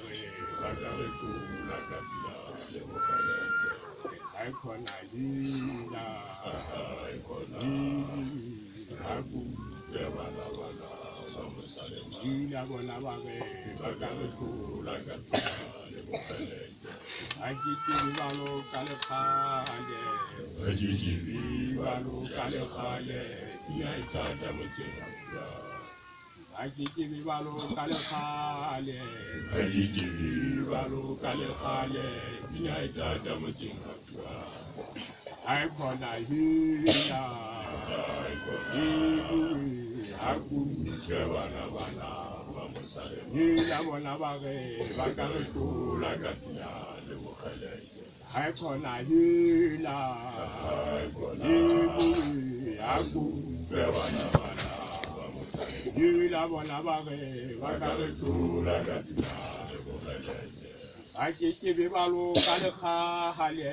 bage bagare kula kapia le mokhala ai khona hila ai khona aku te bana bana musale hila bona bage bagare kula kapia le mokhala ai kiti balo kale khale ai balo kale khale ya ita mutsinga Ajiji balo kale khale, ajiji balo kale khale, ina ita damutinga kwa. Ai kona hila, aku kewana wana wamusale. Hila wana bage, bagare kula katina le mukhale. Ai kona hila, aku kewana wana. Hila bona bage bagare kula katina le mukhale. Ajiji balo kale khale,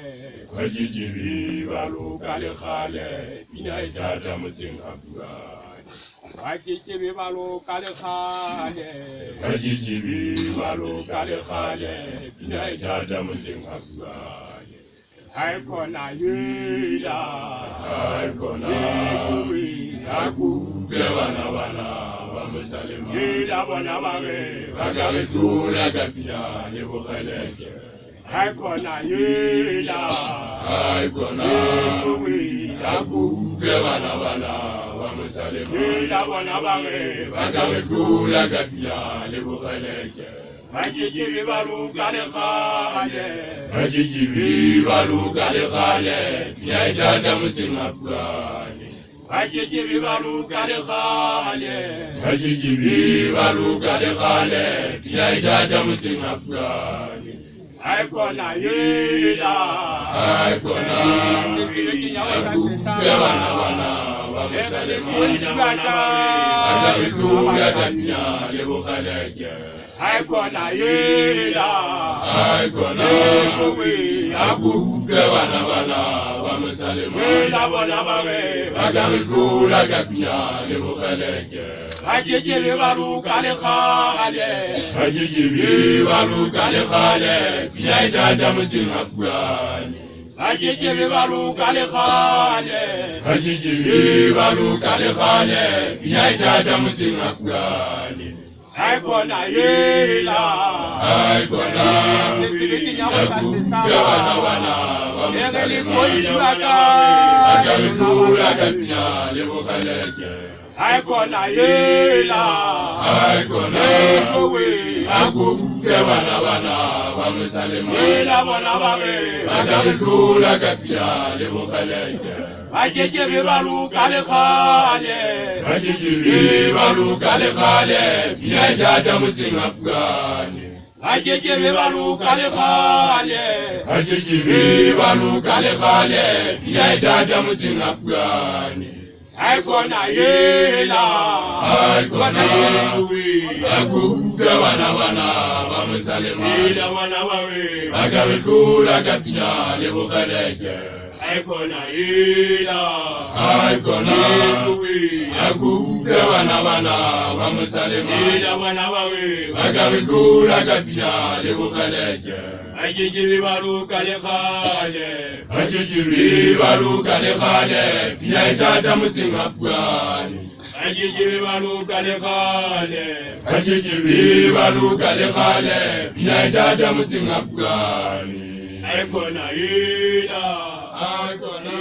ajiji balo kale khale, ina ita damutinga kwa. Ajiji balo kale khale, ajiji balo kale khale, ina ita damutinga kwa. Ai kona hila, ai kona aku kewana wana wamusale hila bona bage bagare kula kapia le mukhale. Ai kona hila, ai kona aku kewana wana wamusale hila bona bage bagare kula kapia le mukhale. Ajiji balo kale khale, ajiji balo kale khale, ya ita damutinga kwa. Ajiji balo kale khale, ajiji balo kale khale, ya ita damutinga kwa. Ai kona hila, ai kona kewana wana wamusale bagare kula kapia le mukhale. Ai kona hila, ai kona aku kewana wana wamusale hila bona bage bagare kula kapia le mukhale. Ajiji balo kale khale, ajiji balo kale khale, ya ita damutinga kwa. Ajiji balo kale khale, ajiji balo kale khale, ya ita damutinga kwa. Ai kona hila, ai kona kewana wana wamusale bagare kula kapia le mukhale. Ai kona hila, ai kona aku kewana wana wamusale hila bona bage bagare kula kapia le mukhale. Ajiji balo kale khale, ajiji balo kale khale, ya ita damutinga kwa. Ajiji balo kale khale, ajiji balo kale khale, ya ita damutinga kwa. Ai kona hila, ai kona aku kewana wana wamusale hila wana bage bagare kula kapia le mukhale. Ai kona hila, ai kona aku kewana wana wamusale hila wana bage bagare kula kapia le mukhale. Ajiji balo kale khale, ajiji balo kale khale, ya ita damutinga kwa. Ajiji balo kale khale, ajiji balo kale khale, ya ita damutinga kwa. Ai kona hila, ai kona